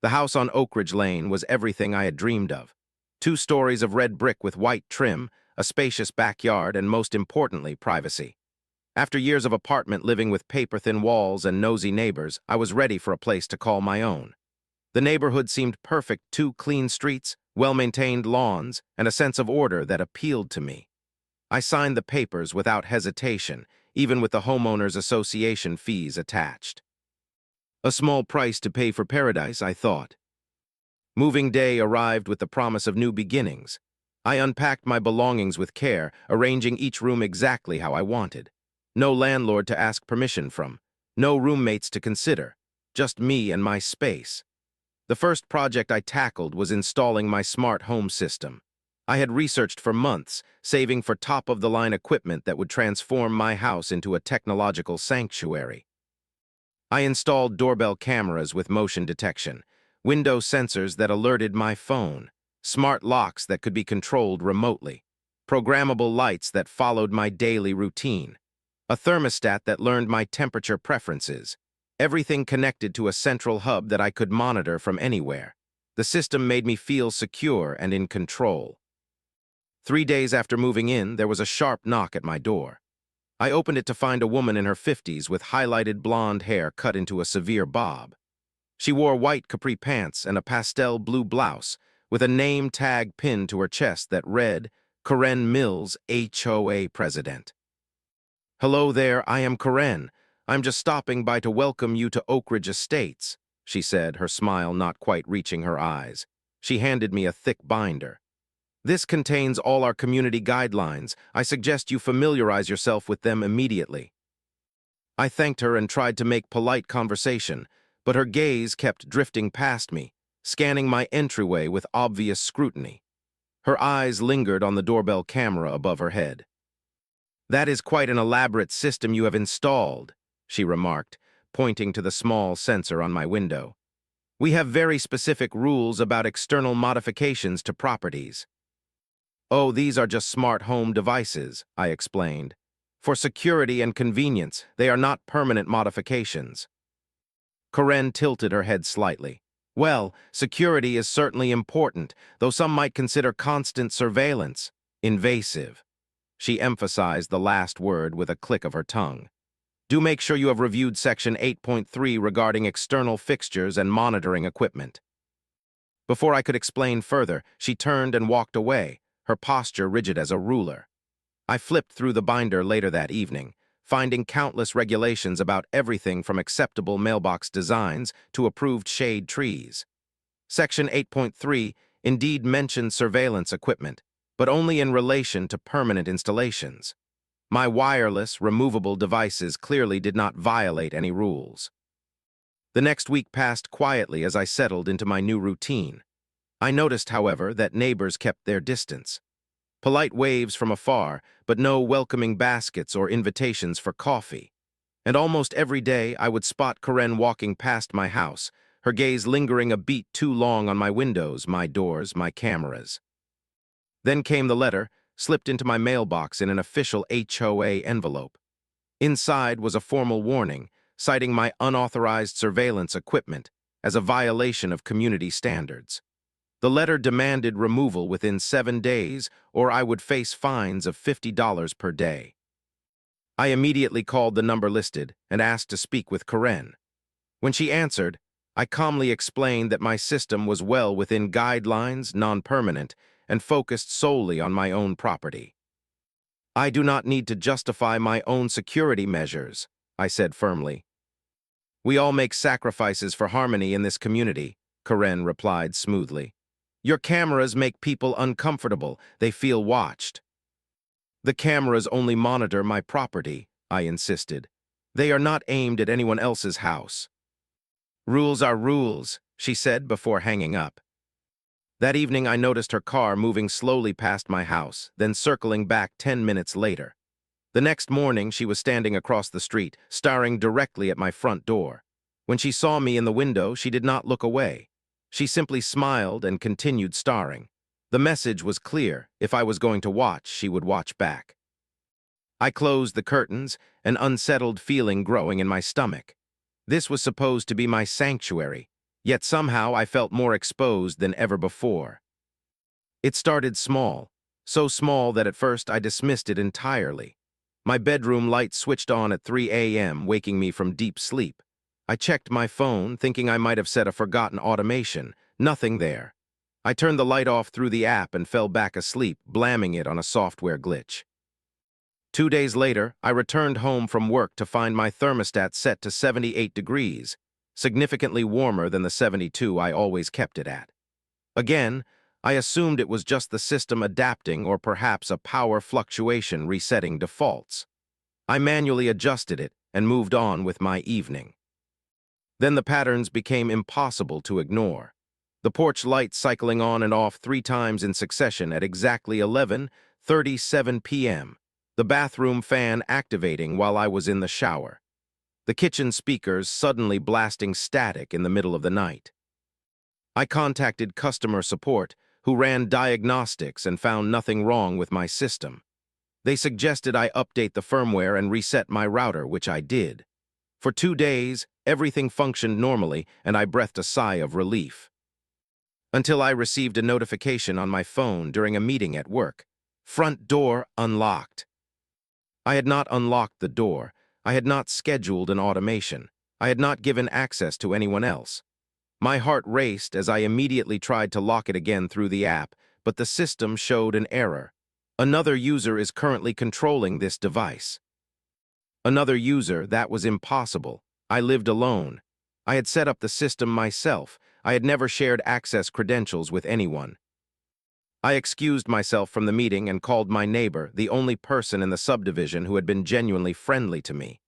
The house on Oak Ridge Lane was everything I had dreamed of. 2 stories of red brick with white trim, a spacious backyard, and most importantly, privacy. After years of apartment living with paper-thin walls and nosy neighbors, I was ready for a place to call my own. The neighborhood seemed perfect: 2 clean streets, well-maintained lawns, and a sense of order that appealed to me. I signed the papers without hesitation, even with the homeowners association fees attached. A small price to pay for paradise, I thought. Moving day arrived with the promise of new beginnings. I unpacked my belongings with care, arranging each room exactly how I wanted. No landlord to ask permission from, no roommates to consider, just me and my space. The first project I tackled was installing my smart home system. I had researched for months, saving for top-of-the-line equipment that would transform my house into a technological sanctuary. I installed doorbell cameras with motion detection, window sensors that alerted my phone, smart locks that could be controlled remotely, programmable lights that followed my daily routine, a thermostat that learned my temperature preferences, everything connected to a central hub that I could monitor from anywhere. The system made me feel secure and in control. 3 days after moving in, there was a sharp knock at my door. I opened it to find a woman in her 50s with highlighted blonde hair cut into a severe bob. She wore white capri pants and a pastel blue blouse, with a name tag pinned to her chest that read, Karen Mills, HOA President. "Hello there, I am Karen. I'm just stopping by to welcome you to Oak Ridge Estates," she said, her smile not quite reaching her eyes. She handed me a thick binder. "This contains all our community guidelines. I suggest you familiarize yourself with them immediately." I thanked her and tried to make polite conversation, but her gaze kept drifting past me, scanning my entryway with obvious scrutiny. Her eyes lingered on the doorbell camera above her head. "That is quite an elaborate system you have installed," she remarked, pointing to the small sensor on my window. "We have very specific rules about external modifications to properties." "Oh, these are just smart home devices," I explained. "For security and convenience, they are not permanent modifications." Karen tilted her head slightly. "Well, security is certainly important, though some might consider constant surveillance invasive." She emphasized the last word with a click of her tongue. "Do make sure you have reviewed Section 8.3 regarding external fixtures and monitoring equipment." Before I could explain further, she turned and walked away, her posture rigid as a ruler. I flipped through the binder later that evening, finding countless regulations about everything from acceptable mailbox designs to approved shade trees. Section 8.3 indeed mentioned surveillance equipment, but only in relation to permanent installations. My wireless, removable devices clearly did not violate any rules. The next week passed quietly as I settled into my new routine. I noticed, however, that neighbors kept their distance. Polite waves from afar, but no welcoming baskets or invitations for coffee. And almost every day I would spot Karen walking past my house, her gaze lingering a beat too long on my windows, my doors, my cameras. Then came the letter, slipped into my mailbox in an official HOA envelope. Inside was a formal warning, citing my unauthorized surveillance equipment as a violation of community standards. The letter demanded removal within 7 days, or I would face fines of $50 per day. I immediately called the number listed and asked to speak with Karen. When she answered, I calmly explained that my system was well within guidelines, non-permanent, and focused solely on my own property. "I do not need to justify my own security measures," I said firmly. "We all make sacrifices for harmony in this community," Karen replied smoothly. "Your cameras make people uncomfortable. They feel watched." "The cameras only monitor my property," I insisted. "They are not aimed at anyone else's house." "Rules are rules," she said before hanging up. That evening I noticed her car moving slowly past my house, then circling back 10 minutes later. The next morning she was standing across the street, staring directly at my front door. When she saw me in the window, she did not look away. She simply smiled and continued staring. The message was clear: if I was going to watch, she would watch back. I closed the curtains, an unsettled feeling growing in my stomach. This was supposed to be my sanctuary, Yet somehow I felt more exposed than ever before. It started small, so small that at first I dismissed it entirely. My bedroom light switched on at 3 a.m., waking me from deep sleep. I checked my phone, thinking I might have set a forgotten automation. Nothing there. I turned the light off through the app and fell back asleep, blaming it on a software glitch. 2 days later, I returned home from work to find my thermostat set to 78 degrees, significantly warmer than the 72 I always kept it at. Again, I assumed it was just the system adapting or perhaps a power fluctuation resetting defaults. I manually adjusted it and moved on with my evening. Then the patterns became impossible to ignore. The porch light cycling on and off 3 times in succession at exactly 11:37 p.m. The bathroom fan activating while I was in the shower. The kitchen speakers suddenly blasting static in the middle of the night. I contacted customer support, who ran diagnostics and found nothing wrong with my system. They suggested I update the firmware and reset my router, which I did. For 2 days, everything functioned normally, and I breathed a sigh of relief. Until I received a notification on my phone during a meeting at work. Front door unlocked. I had not unlocked the door. I had not scheduled an automation. I had not given access to anyone else. My heart raced as I immediately tried to lock it again through the app, but the system showed an error. Another user is currently controlling this device. Another user, that was impossible. I lived alone. I had set up the system myself. I had never shared access credentials with anyone. I excused myself from the meeting and called my neighbor, the only person in the subdivision who had been genuinely friendly to me.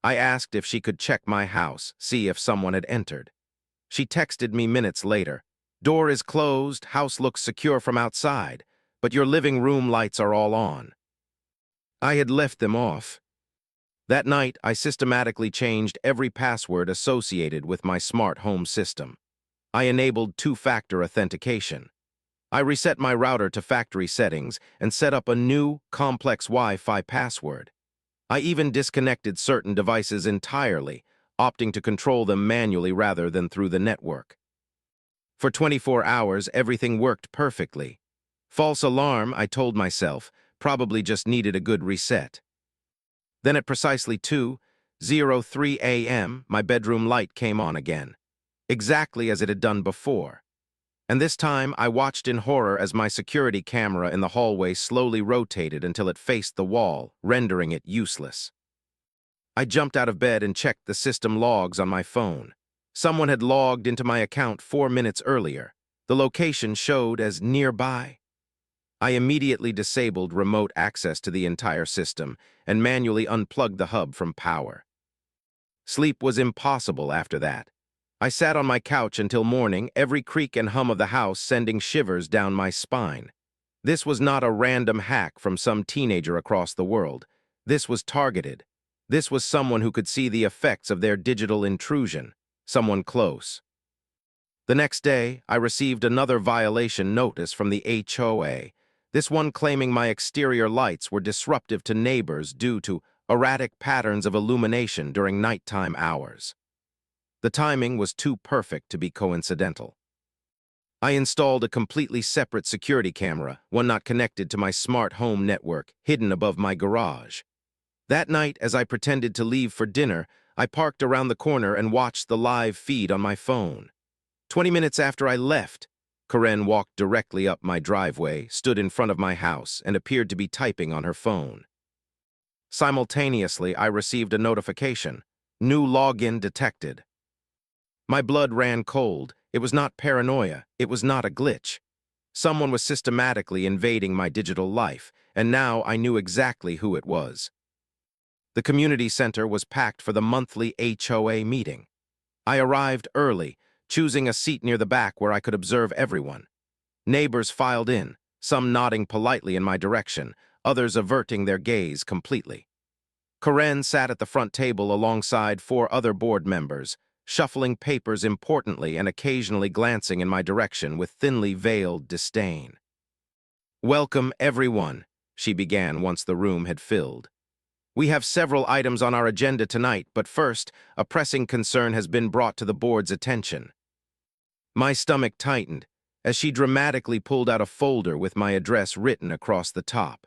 I asked if she could check my house, see if someone had entered. She texted me minutes later. Door is closed, house looks secure from outside, but your living room lights are all on. I had left them off. That night, I systematically changed every password associated with my smart home system. I enabled two-factor authentication. I reset my router to factory settings and set up a new, complex Wi-Fi password. I even disconnected certain devices entirely, opting to control them manually rather than through the network. For 24 hours, everything worked perfectly. False alarm, I told myself, probably just needed a good reset. Then at precisely 2:03 a.m., my bedroom light came on again, exactly as it had done before. And this time, I watched in horror as my security camera in the hallway slowly rotated until it faced the wall, rendering it useless. I jumped out of bed and checked the system logs on my phone. Someone had logged into my account 4 minutes earlier. The location showed as nearby. I immediately disabled remote access to the entire system and manually unplugged the hub from power. Sleep was impossible after that. I sat on my couch until morning, every creak and hum of the house sending shivers down my spine. This was not a random hack from some teenager across the world. This was targeted. This was someone who could see the effects of their digital intrusion, someone close. The next day, I received another violation notice from the HOA, this one claiming my exterior lights were disruptive to neighbors due to erratic patterns of illumination during nighttime hours. The timing was too perfect to be coincidental. I installed a completely separate security camera, one not connected to my smart home network, hidden above my garage. That night, as I pretended to leave for dinner, I parked around the corner and watched the live feed on my phone. 20 minutes after I left, Karen walked directly up my driveway, stood in front of my house, and appeared to be typing on her phone. Simultaneously, I received a notification. New login detected. My blood ran cold. It was not paranoia. It was not a glitch. Someone was systematically invading my digital life, and now I knew exactly who it was. The community center was packed for the monthly HOA meeting. I arrived early, choosing a seat near the back where I could observe everyone. Neighbors filed in, some nodding politely in my direction, others averting their gaze completely. Karen sat at the front table alongside 4 other board members, shuffling papers importantly and occasionally glancing in my direction with thinly veiled disdain. "Welcome, everyone," she began once the room had filled. "We have several items on our agenda tonight, but first, a pressing concern has been brought to the board's attention. My stomach tightened as she dramatically pulled out a folder with my address written across the top.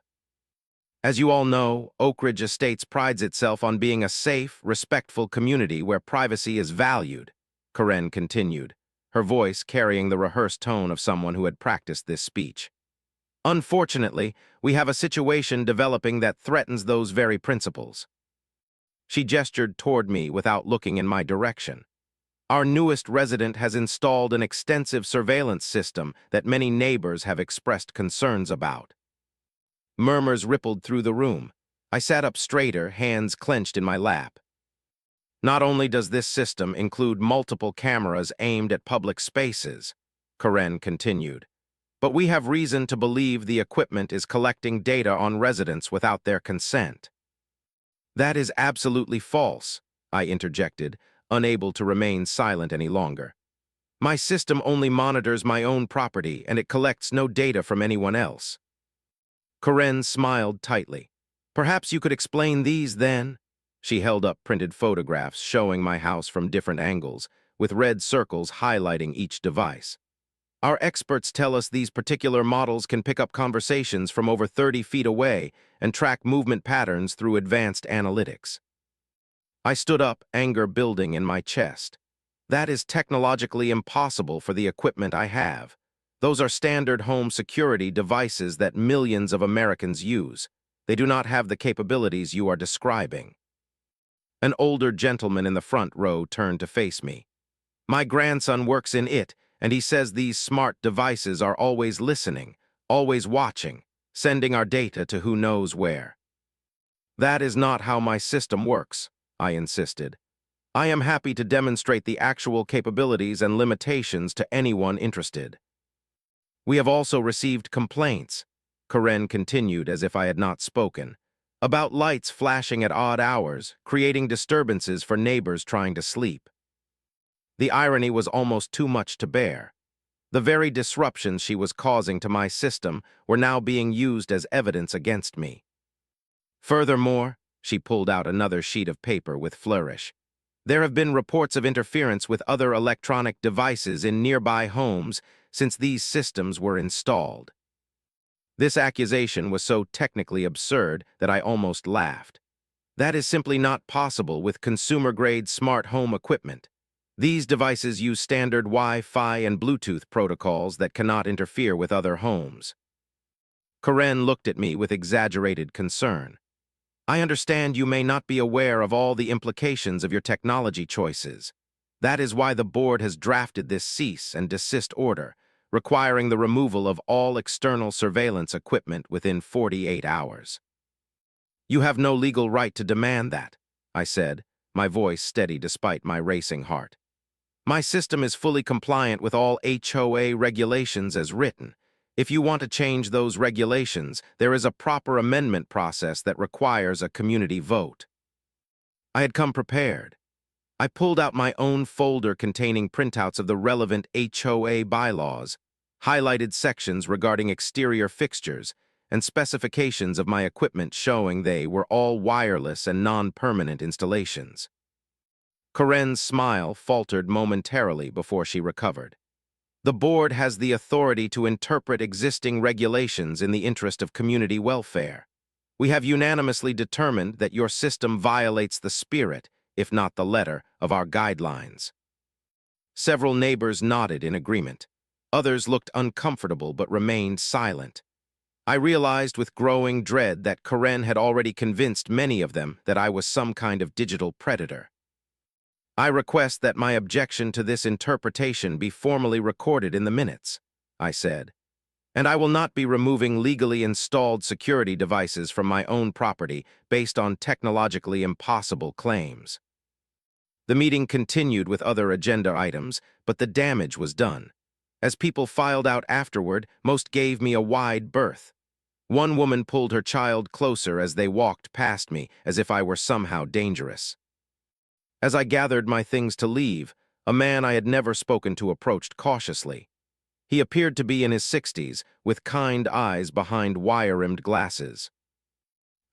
As you all know, Oak Ridge Estates prides itself on being a safe, respectful community where privacy is valued, Karen continued, her voice carrying the rehearsed tone of someone who had practiced this speech. Unfortunately, we have a situation developing that threatens those very principles. She gestured toward me without looking in my direction. Our newest resident has installed an extensive surveillance system that many neighbors have expressed concerns about. Murmurs rippled through the room. I sat up straighter, hands clenched in my lap. Not only does this system include multiple cameras aimed at public spaces, Karen continued, but we have reason to believe the equipment is collecting data on residents without their consent. That is absolutely false, I interjected, unable to remain silent any longer. My system only monitors my own property and it collects no data from anyone else. Karen smiled tightly. Perhaps you could explain these then? She held up printed photographs showing my house from different angles, with red circles highlighting each device. Our experts tell us these particular models can pick up conversations from over 30 feet away and track movement patterns through advanced analytics. I stood up, anger building in my chest. That is technologically impossible for the equipment I have. Those are standard home security devices that millions of Americans use. They do not have the capabilities you are describing. An older gentleman in the front row turned to face me. My grandson works in it, and he says these smart devices are always listening, always watching, sending our data to who knows where. That is not how my system works, I insisted. I am happy to demonstrate the actual capabilities and limitations to anyone interested. We have also received complaints, Karen continued as if I had not spoken, about lights flashing at odd hours, creating disturbances for neighbors trying to sleep. The irony was almost too much to bear. The very disruptions she was causing to my system were now being used as evidence against me. Furthermore, she pulled out another sheet of paper with flourish. There have been reports of interference with other electronic devices in nearby homes since these systems were installed. This accusation was so technically absurd that I almost laughed. That is simply not possible with consumer-grade smart home equipment. These devices use standard Wi-Fi and Bluetooth protocols that cannot interfere with other homes. Karen looked at me with exaggerated concern. I understand you may not be aware of all the implications of your technology choices. That is why the board has drafted this cease and desist order, requiring the removal of all external surveillance equipment within 48 hours. You have no legal right to demand that, I said, my voice steady despite my racing heart. My system is fully compliant with all HOA regulations as written. If you want to change those regulations, there is a proper amendment process that requires a community vote. I had come prepared. I pulled out my own folder containing printouts of the relevant HOA bylaws, highlighted sections regarding exterior fixtures, and specifications of my equipment showing they were all wireless and non-permanent installations. Karen's smile faltered momentarily before she recovered. The board has the authority to interpret existing regulations in the interest of community welfare. We have unanimously determined that your system violates the spirit, if not the letter, of our guidelines. Several neighbors nodded in agreement. Others looked uncomfortable but remained silent. I realized with growing dread that Karen had already convinced many of them that I was some kind of digital predator. I request that my objection to this interpretation be formally recorded in the minutes, I said, and I will not be removing legally installed security devices from my own property based on technologically impossible claims. The meeting continued with other agenda items, but the damage was done. As people filed out afterward, most gave me a wide berth. One woman pulled her child closer as they walked past me, as if I were somehow dangerous. As I gathered my things to leave, a man I had never spoken to approached cautiously. He appeared to be in his 60s, with kind eyes behind wire-rimmed glasses.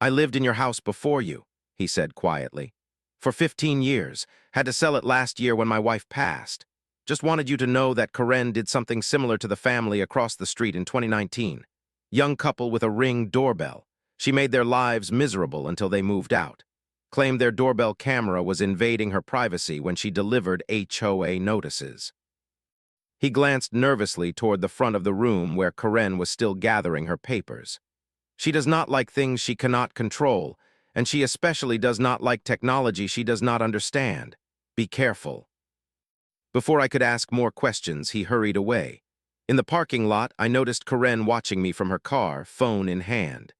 I lived in your house before you, he said quietly. For 15 years, had to sell it last year when my wife passed. Just wanted you to know that Karen did something similar to the family across the street in 2019. Young couple with a Ring doorbell. She made their lives miserable until they moved out. Claimed their doorbell camera was invading her privacy when she delivered HOA notices. He glanced nervously toward the front of the room where Karen was still gathering her papers. She does not like things she cannot control, and she especially does not like technology she does not understand. Be careful. Before I could ask more questions, he hurried away. In the parking lot, I noticed Karen watching me from her car, phone in hand.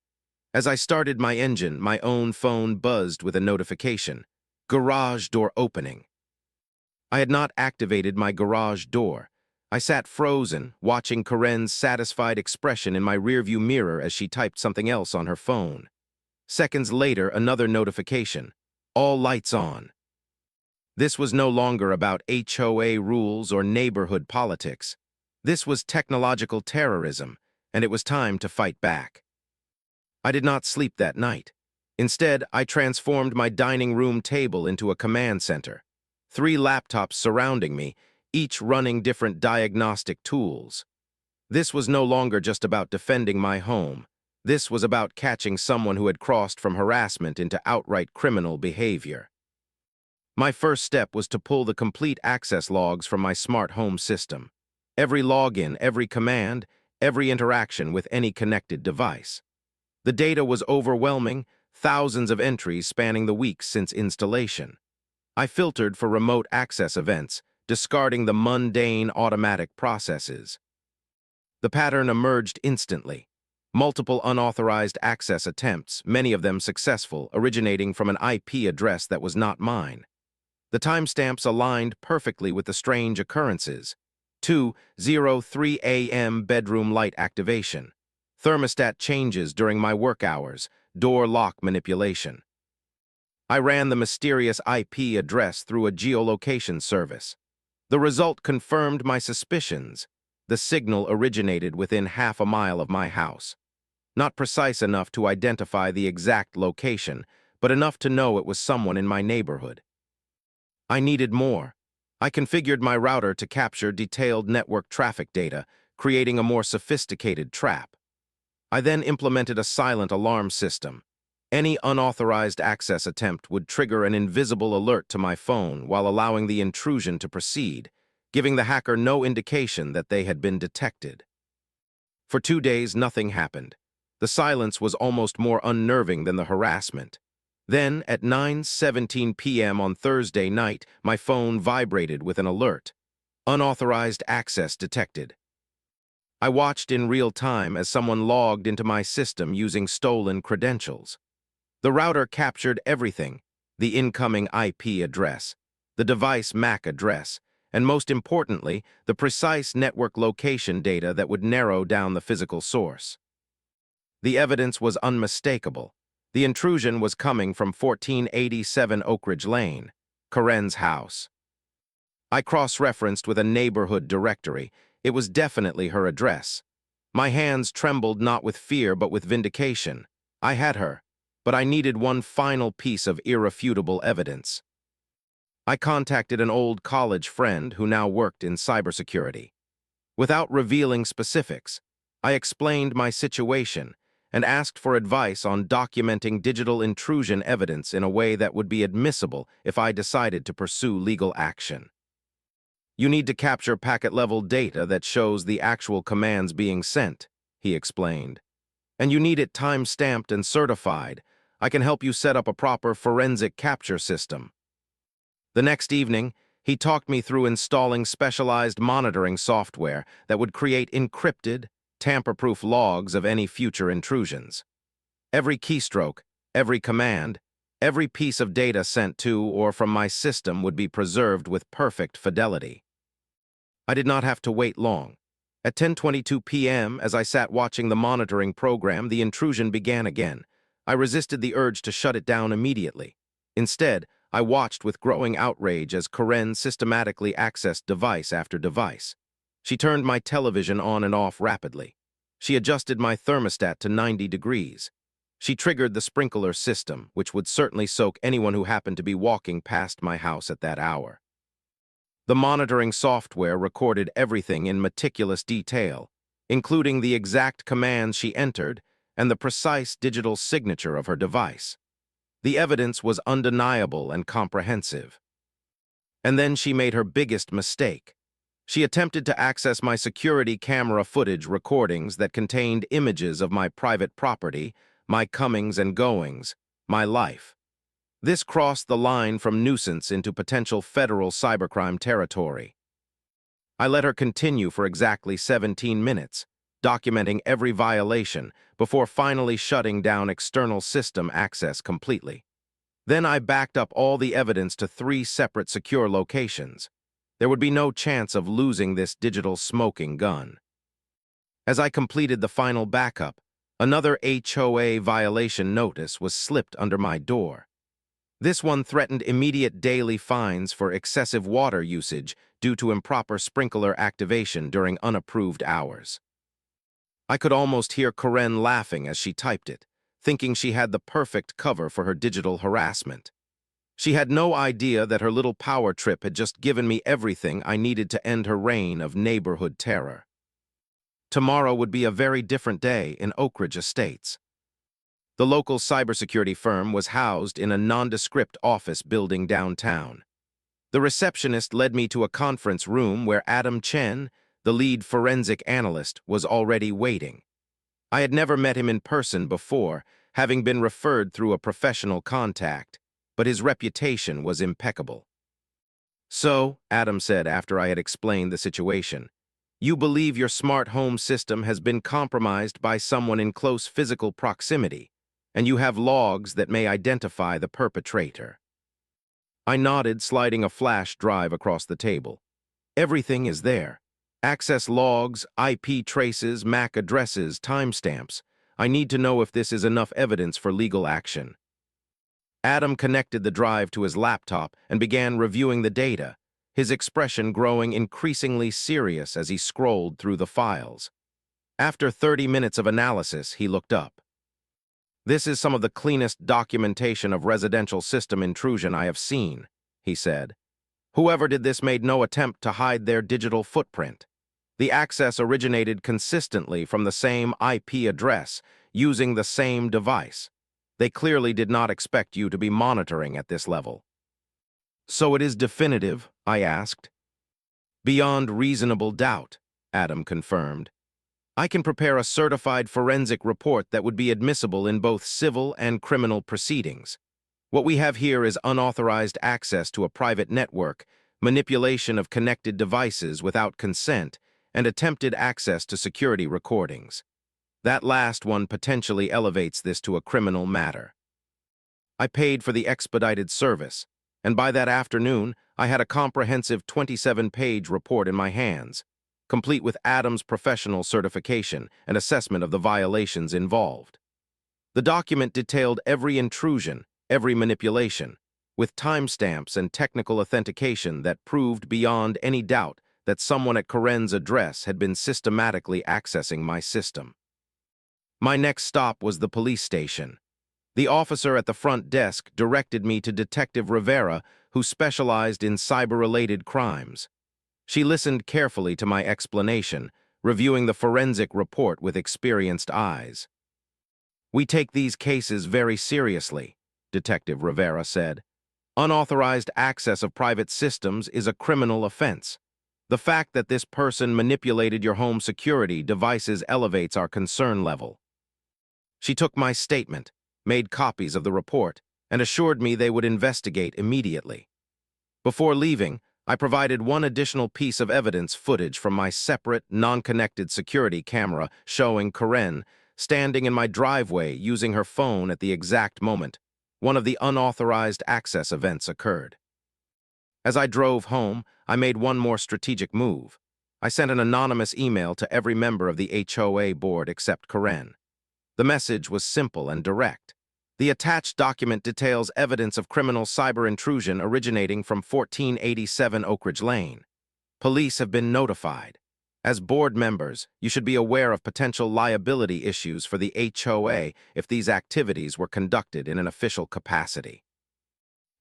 As I started my engine, my own phone buzzed with a notification. Garage door opening. I had not activated my garage door. I sat frozen, watching Karen's satisfied expression in my rearview mirror as she typed something else on her phone. Seconds later, another notification. All lights on. This was no longer about HOA rules or neighborhood politics. This was technological terrorism, and it was time to fight back. I did not sleep that night. Instead, I transformed my dining room table into a command center. 3 laptops surrounding me, each running different diagnostic tools. This was no longer just about defending my home. This was about catching someone who had crossed from harassment into outright criminal behavior. My first step was to pull the complete access logs from my smart home system. Every login, every command, every interaction with any connected device. The data was overwhelming, thousands of entries spanning the weeks since installation. I filtered for remote access events, discarding the mundane automatic processes. The pattern emerged instantly. Multiple unauthorized access attempts, many of them successful, originating from an IP address that was not mine. The timestamps aligned perfectly with the strange occurrences. 2:03 a.m. bedroom light activation. Thermostat changes during my work hours. Door lock manipulation. I ran the mysterious IP address through a geolocation service. The result confirmed my suspicions. The signal originated within half a mile of my house. Not precise enough to identify the exact location, but enough to know it was someone in my neighborhood. I needed more. I configured my router to capture detailed network traffic data, creating a more sophisticated trap. I then implemented a silent alarm system. Any unauthorized access attempt would trigger an invisible alert to my phone while allowing the intrusion to proceed, giving the hacker no indication that they had been detected. For 2 days, nothing happened. The silence was almost more unnerving than the harassment. Then, at 9:17 p.m. on Thursday night, my phone vibrated with an alert. Unauthorized access detected. I watched in real time as someone logged into my system using stolen credentials. The router captured everything: the incoming IP address, the device MAC address, and most importantly, the precise network location data that would narrow down the physical source. The evidence was unmistakable. The intrusion was coming from 1487 Oak Ridge Lane, Karen's house. I cross-referenced with a neighborhood directory. It was definitely her address. My hands trembled not with fear but with vindication. I had her, but I needed one final piece of irrefutable evidence. I contacted an old college friend who now worked in cybersecurity. Without revealing specifics, I explained my situation and asked for advice on documenting digital intrusion evidence in a way that would be admissible if I decided to pursue legal action. You need to capture packet-level data that shows the actual commands being sent, he explained. And you need it time-stamped and certified. I can help you set up a proper forensic capture system. The next evening, he talked me through installing specialized monitoring software that would create encrypted, tamper-proof logs of any future intrusions. Every keystroke, every command, every piece of data sent to or from my system would be preserved with perfect fidelity. I did not have to wait long. At 10:22 p.m., as I sat watching the monitoring program, the intrusion began again. I resisted the urge to shut it down immediately. Instead, I watched with growing outrage as Karen systematically accessed device after device. She turned my television on and off rapidly. She adjusted my thermostat to 90 degrees. She triggered the sprinkler system, which would certainly soak anyone who happened to be walking past my house at that hour. The monitoring software recorded everything in meticulous detail, including the exact commands she entered and the precise digital signature of her device. The evidence was undeniable and comprehensive. And then she made her biggest mistake. She attempted to access my security camera footage recordings that contained images of my private property, my comings and goings, my life. This crossed the line from nuisance into potential federal cybercrime territory. I let her continue for exactly 17 minutes, documenting every violation before finally shutting down external system access completely. Then I backed up all the evidence to 3 separate secure locations. There would be no chance of losing this digital smoking gun. As I completed the final backup, another HOA violation notice was slipped under my door. This one threatened immediate daily fines for excessive water usage due to improper sprinkler activation during unapproved hours. I could almost hear Karen laughing as she typed it, thinking she had the perfect cover for her digital harassment. She had no idea that her little power trip had just given me everything I needed to end her reign of neighborhood terror. Tomorrow would be a very different day in Oak Ridge Estates. The local cybersecurity firm was housed in a nondescript office building downtown. The receptionist led me to a conference room where Adam Chen, the lead forensic analyst, was already waiting. I had never met him in person before, having been referred through a professional contact, but his reputation was impeccable. "So," Adam said after I had explained the situation, "you believe your smart home system has been compromised by someone in close physical proximity, and you have logs that may identify the perpetrator." I nodded, sliding a flash drive across the table. "Everything is there. Access logs, IP traces, MAC addresses, timestamps. I need to know if this is enough evidence for legal action." Adam connected the drive to his laptop and began reviewing the data, his expression growing increasingly serious as he scrolled through the files. After 30 minutes of analysis, he looked up. "This is some of the cleanest documentation of residential system intrusion I have seen," he said. "Whoever did this made no attempt to hide their digital footprint. The access originated consistently from the same IP address, using the same device. They clearly did not expect you to be monitoring at this level." "So it is definitive?" I asked. "Beyond reasonable doubt," Adam confirmed. "I can prepare a certified forensic report that would be admissible in both civil and criminal proceedings. What we have here is unauthorized access to a private network, manipulation of connected devices without consent, and attempted access to security recordings. That last one potentially elevates this to a criminal matter." I paid for the expedited service, and by that afternoon, I had a comprehensive 27-page report in my hands, complete with Adam's professional certification and assessment of the violations involved. The document detailed every intrusion, every manipulation, with timestamps and technical authentication that proved beyond any doubt that someone at Karen's address had been systematically accessing my system. My next stop was the police station. The officer at the front desk directed me to Detective Rivera, who specialized in cyber-related crimes. She listened carefully to my explanation, reviewing the forensic report with experienced eyes. "We take these cases very seriously," Detective Rivera said. "Unauthorized access of private systems is a criminal offense. The fact that this person manipulated your home security devices elevates our concern level." She took my statement, made copies of the report, and assured me they would investigate immediately. Before leaving, I provided one additional piece of evidence footage from my separate, non-connected security camera showing Karen standing in my driveway using her phone at the exact moment one of the unauthorized access events occurred. As I drove home, I made one more strategic move. I sent an anonymous email to every member of the HOA board except Karen. The message was simple and direct. The attached document details evidence of criminal cyber intrusion originating from 1487 Oak Ridge Lane. Police have been notified. As board members, you should be aware of potential liability issues for the HOA if these activities were conducted in an official capacity.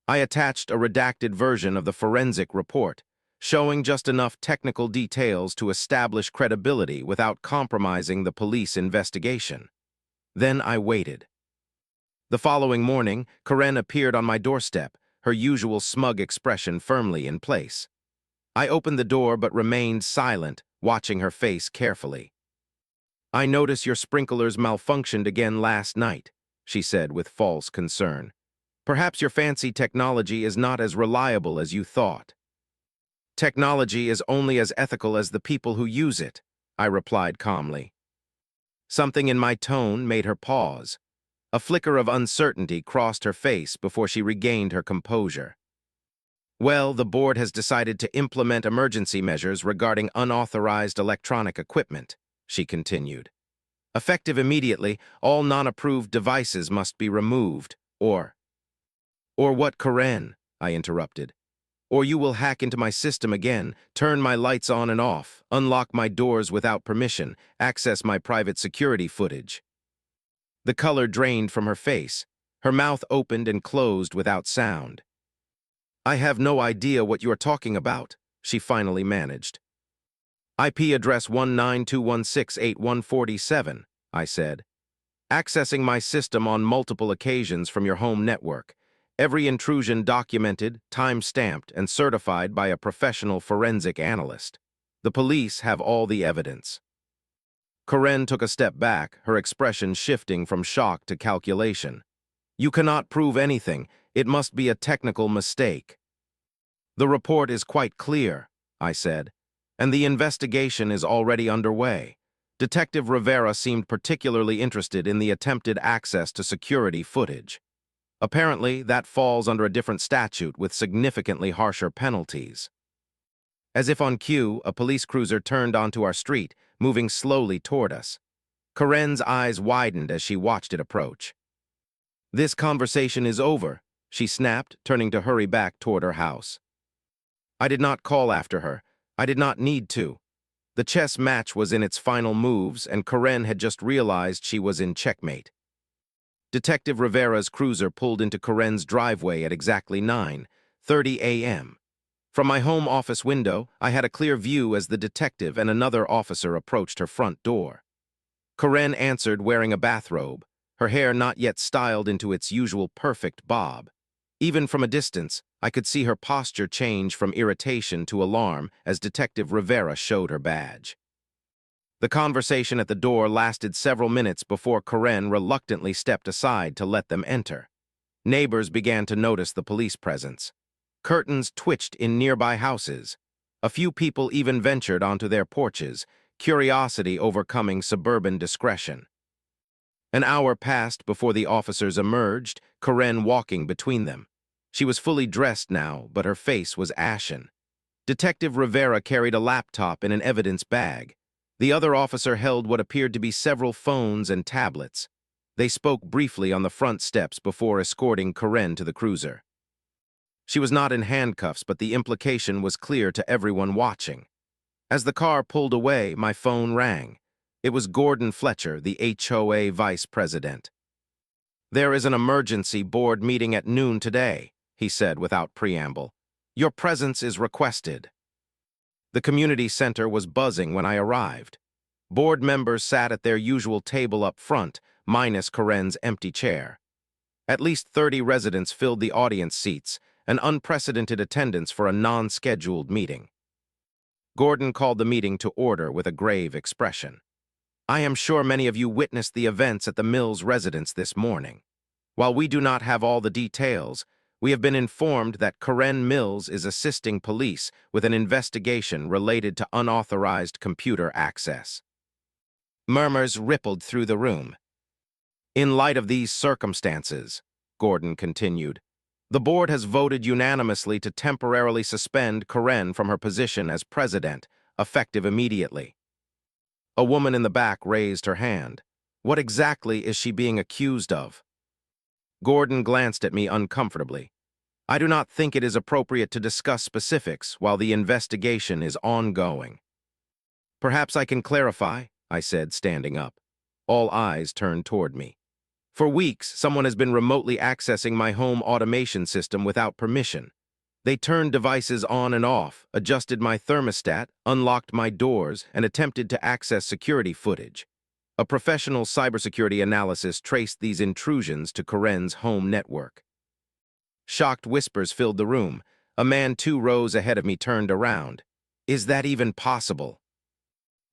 I attached a redacted version of the forensic report, showing just enough technical details to establish credibility without compromising the police investigation. Then I waited. The following morning, Karen appeared on my doorstep, her usual smug expression firmly in place. I opened the door but remained silent, watching her face carefully. "I notice your sprinklers malfunctioned again last night," she said with false concern. "Perhaps your fancy technology is not as reliable as you thought." "Technology is only as ethical as the people who use it," I replied calmly. Something in my tone made her pause. A flicker of uncertainty crossed her face before she regained her composure. "Well, the board has decided to implement emergency measures regarding unauthorized electronic equipment," she continued. "Effective immediately, all non-approved devices must be removed, or—" "Or what, Karen?" I interrupted. "Or you will hack into my system again, turn my lights on and off, unlock my doors without permission, access my private security footage." The color drained from her face. Her mouth opened and closed without sound. "I have no idea what you are talking about," she finally managed. "IP address 192.168.147, I said. "Accessing my system on multiple occasions from your home network. Every intrusion documented, time-stamped, and certified by a professional forensic analyst. The police have all the evidence." Karen took a step back, her expression shifting from shock to calculation. "You cannot prove anything. It must be a technical mistake." "The report is quite clear," I said, "and the investigation is already underway." Detective Rivera seemed particularly interested in the attempted access to security footage. Apparently, that falls under a different statute with significantly harsher penalties. As if on cue, a police cruiser turned onto our street, moving slowly toward us. Karen's eyes widened as she watched it approach. "This conversation is over," she snapped, turning to hurry back toward her house. I did not call after her. I did not need to. The chess match was in its final moves, and Karen had just realized she was in checkmate. Detective Rivera's cruiser pulled into Karen's driveway at exactly 9:30 a.m. From my home office window, I had a clear view as the detective and another officer approached her front door. Karen answered wearing a bathrobe, her hair not yet styled into its usual perfect bob. Even from a distance, I could see her posture change from irritation to alarm as Detective Rivera showed her badge. The conversation at the door lasted several minutes before Karen reluctantly stepped aside to let them enter. Neighbors began to notice the police presence. Curtains twitched in nearby houses. A few people even ventured onto their porches, curiosity overcoming suburban discretion. An hour passed before the officers emerged, Karen walking between them. She was fully dressed now, but her face was ashen. Detective Rivera carried a laptop in an evidence bag. The other officer held what appeared to be several phones and tablets. They spoke briefly on the front steps before escorting Karen to the cruiser. She was not in handcuffs, but the implication was clear to everyone watching. As the car pulled away, my phone rang. It was Gordon Fletcher, the HOA vice president. "There is an emergency board meeting at noon today," he said without preamble. "Your presence is requested." The community center was buzzing when I arrived. Board members sat at their usual table up front, minus Karen's empty chair. At least 30 residents filled the audience seats, an unprecedented attendance for a non-scheduled meeting. Gordon called the meeting to order with a grave expression. "I am sure many of you witnessed the events at the Mills residence this morning. While we do not have all the details, we have been informed that Karen Mills is assisting police with an investigation related to unauthorized computer access." Murmurs rippled through the room. "In light of these circumstances," Gordon continued, "the board has voted unanimously to temporarily suspend Karen from her position as president, effective immediately." A woman in the back raised her hand. "What exactly is she being accused of?" Gordon glanced at me uncomfortably. "I do not think it is appropriate to discuss specifics while the investigation is ongoing." "Perhaps I can clarify," I said, standing up. All eyes turned toward me. "For weeks, someone has been remotely accessing my home automation system without permission. They turned devices on and off, adjusted my thermostat, unlocked my doors, and attempted to access security footage. A professional cybersecurity analysis traced these intrusions to Karen's home network. Shocked whispers filled the room. A man 2 rows ahead of me turned around. Is that even possible?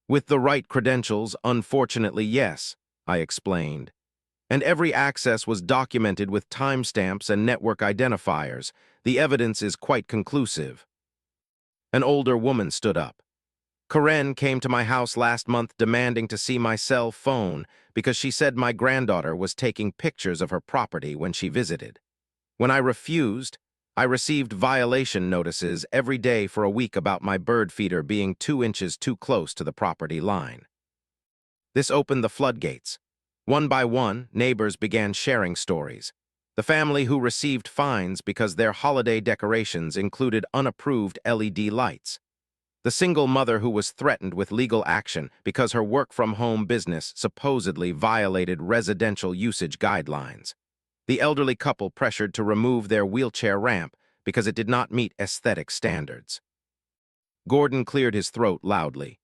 With the right credentials, unfortunately, yes, I explained. And every access was documented with timestamps and network identifiers. The evidence is quite conclusive. An older woman stood up. Karen came to my house last month demanding to see my cell phone because she said my granddaughter was taking pictures of her property when she visited. When I refused, I received violation notices every day for a week about my bird feeder being 2 inches too close to the property line. This opened the floodgates. One by one, neighbors began sharing stories. The family who received fines because their holiday decorations included unapproved LED lights. The single mother who was threatened with legal action because her work-from-home business supposedly violated residential usage guidelines. The elderly couple pressured to remove their wheelchair ramp because it did not meet aesthetic standards. Gordon cleared his throat loudly.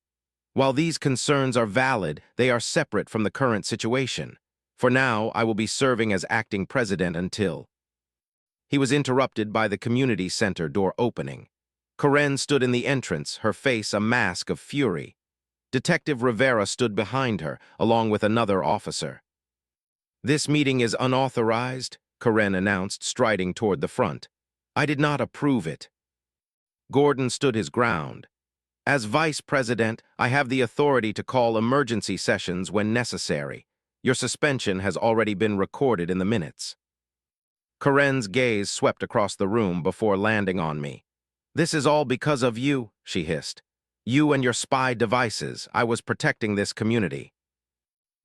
While these concerns are valid, they are separate from the current situation. For now, I will be serving as acting president until... He was interrupted by the community center door opening. Karen stood in the entrance, her face a mask of fury. Detective Rivera stood behind her, along with another officer. This meeting is unauthorized, Karen announced, striding toward the front. I did not approve it. Gordon stood his ground. As vice president, I have the authority to call emergency sessions when necessary. Your suspension has already been recorded in the minutes. Karen's gaze swept across the room before landing on me. This is all because of you, she hissed. You and your spy devices. I was protecting this community.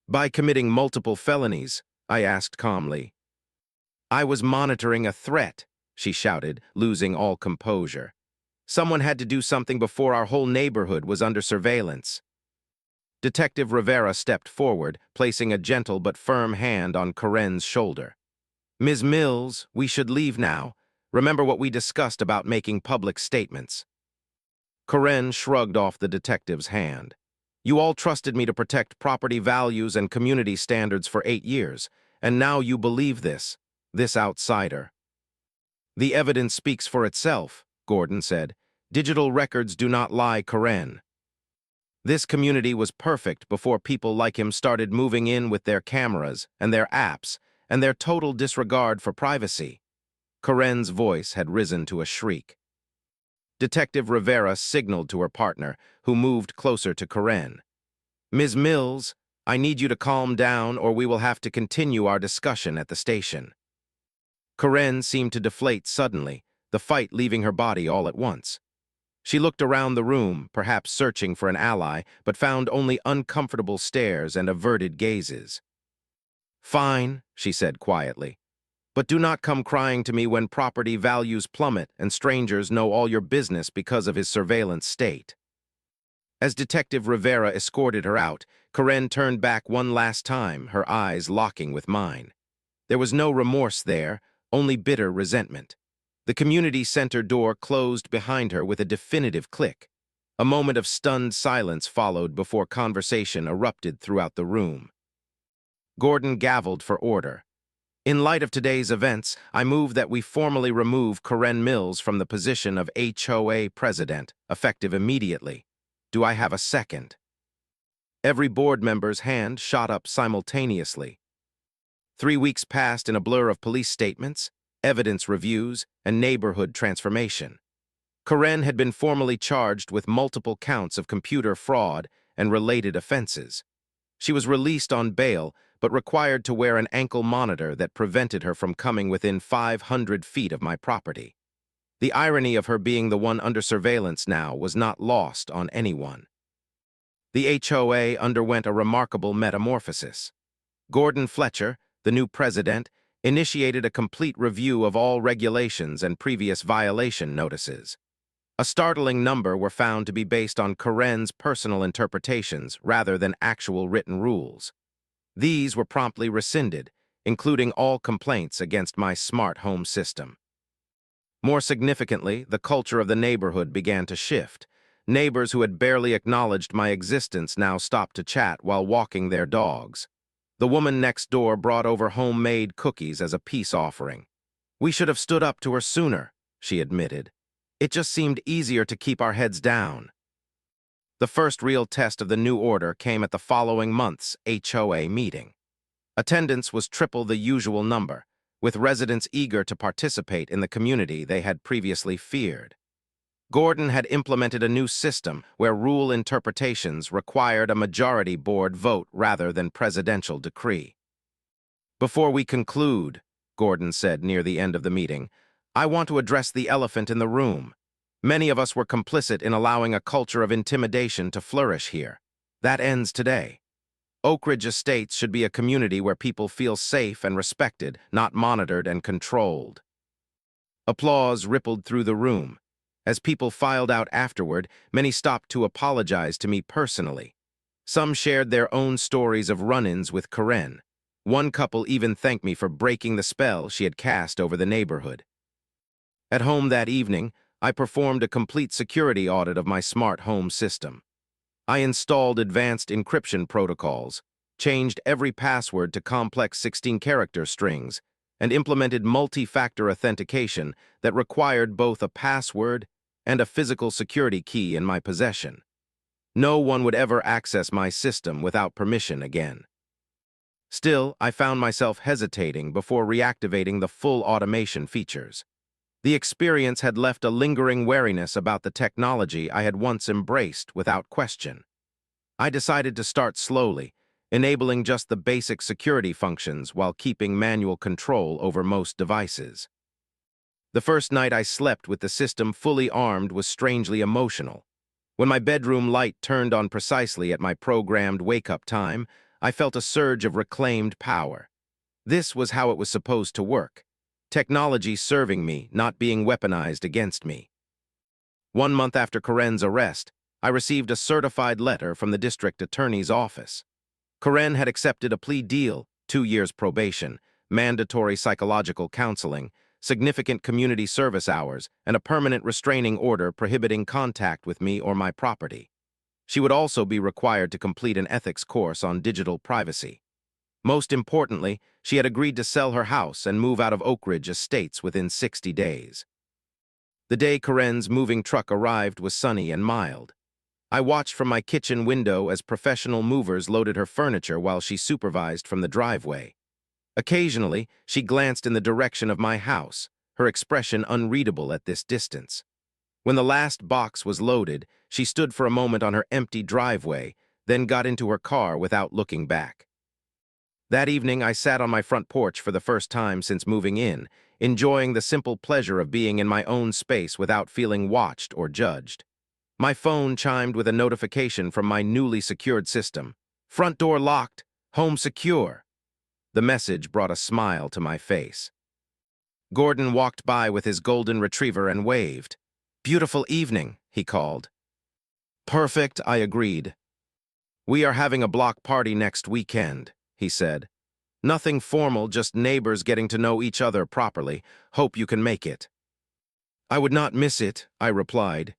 By committing multiple felonies, I asked calmly. I was monitoring a threat, she shouted, losing all composure. Someone had to do something before our whole neighborhood was under surveillance. Detective Rivera stepped forward, placing a gentle but firm hand on Karen's shoulder. Ms. Mills, we should leave now. Remember what we discussed about making public statements. Karen shrugged off the detective's hand. You all trusted me to protect property values and community standards for 8 years, and now you believe this outsider. The evidence speaks for itself, Gordon said. Digital records do not lie, Karen. This community was perfect before people like him started moving in with their cameras and their apps and their total disregard for privacy. Karen's voice had risen to a shriek. Detective Rivera signaled to her partner, who moved closer to Karen. Ms. Mills, I need you to calm down or we will have to continue our discussion at the station. Karen seemed to deflate suddenly, the fight leaving her body all at once. She looked around the room, perhaps searching for an ally, but found only uncomfortable stares and averted gazes. Fine, she said quietly. But do not come crying to me when property values plummet and strangers know all your business because of his surveillance state. As Detective Rivera escorted her out, Karen turned back one last time, her eyes locking with mine. There was no remorse there, only bitter resentment. The community center door closed behind her with a definitive click. A moment of stunned silence followed before conversation erupted throughout the room. Gordon gavelled for order. In light of today's events, I move that we formally remove Karen Mills from the position of HOA president, effective immediately. Do I have a second? Every board member's hand shot up simultaneously. 3 weeks passed in a blur of police statements, evidence reviews, and neighborhood transformation. Karen had been formally charged with multiple counts of computer fraud and related offenses. She was released on bail, but required to wear an ankle monitor that prevented her from coming within 500 feet of my property. The irony of her being the one under surveillance now was not lost on anyone. The HOA underwent a remarkable metamorphosis. Gordon Fletcher, the new president, initiated a complete review of all regulations and previous violation notices. A startling number were found to be based on Karen's personal interpretations rather than actual written rules. These were promptly rescinded, including all complaints against my smart home system. More significantly, the culture of the neighborhood began to shift. Neighbors who had barely acknowledged my existence now stopped to chat while walking their dogs. The woman next door brought over homemade cookies as a peace offering. "We should have stood up to her sooner," she admitted. "It just seemed easier to keep our heads down." The first real test of the new order came at the following month's HOA meeting. Attendance was triple the usual number, with residents eager to participate in the community they had previously feared. Gordon had implemented a new system where rule interpretations required a majority board vote rather than presidential decree. "Before we conclude," Gordon said near the end of the meeting, "I want to address the elephant in the room. Many of us were complicit in allowing a culture of intimidation to flourish here. That ends today. Oak Ridge Estates should be a community where people feel safe and respected, not monitored and controlled." Applause rippled through the room. As people filed out afterward, many stopped to apologize to me personally. Some shared their own stories of run-ins with Karen. One couple even thanked me for breaking the spell she had cast over the neighborhood. At home that evening, I performed a complete security audit of my smart home system. I installed advanced encryption protocols, changed every password to complex 16-character strings, and implemented multi-factor authentication that required both a password and a physical security key in my possession. No one would ever access my system without permission again. Still, I found myself hesitating before reactivating the full automation features. The experience had left a lingering wariness about the technology I had once embraced without question. I decided to start slowly, enabling just the basic security functions while keeping manual control over most devices. The first night I slept with the system fully armed was strangely emotional. When my bedroom light turned on precisely at my programmed wake-up time, I felt a surge of reclaimed power. This was how it was supposed to work. Technology serving me, not being weaponized against me. 1 month after Karen's arrest, I received a certified letter from the district attorney's office. Karen had accepted a plea deal, 2 years probation, mandatory psychological counseling, significant community service hours, and a permanent restraining order prohibiting contact with me or my property. She would also be required to complete an ethics course on digital privacy. Most importantly, she had agreed to sell her house and move out of Oak Ridge Estates within 60 days. The day Karen's moving truck arrived was sunny and mild. I watched from my kitchen window as professional movers loaded her furniture while she supervised from the driveway. Occasionally, she glanced in the direction of my house, her expression unreadable at this distance. When the last box was loaded, she stood for a moment on her empty driveway, then got into her car without looking back. That evening, I sat on my front porch for the first time since moving in, enjoying the simple pleasure of being in my own space without feeling watched or judged. My phone chimed with a notification from my newly secured system. "Front door locked, home secure." The message brought a smile to my face. Gordon walked by with his golden retriever and waved. "Beautiful evening," he called. "Perfect," I agreed. "We are having a block party next weekend," he said. "Nothing formal, just neighbors getting to know each other properly. Hope you can make it." "I would not miss it," I replied.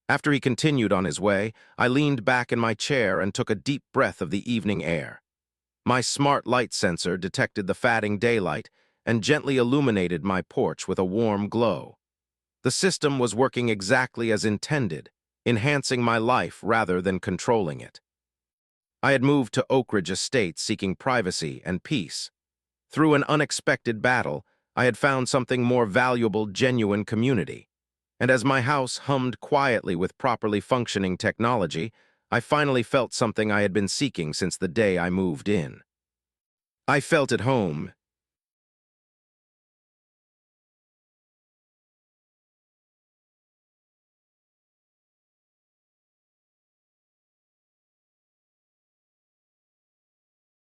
After he continued on his way, I leaned back in my chair and took a deep breath of the evening air. My smart light sensor detected the fading daylight and gently illuminated my porch with a warm glow. The system was working exactly as intended, enhancing my life rather than controlling it. I had moved to Oak Ridge Estates seeking privacy and peace. Through an unexpected battle, I had found something more valuable, genuine community. And as my house hummed quietly with properly functioning technology, I finally felt something I had been seeking since the day I moved in. I felt at home,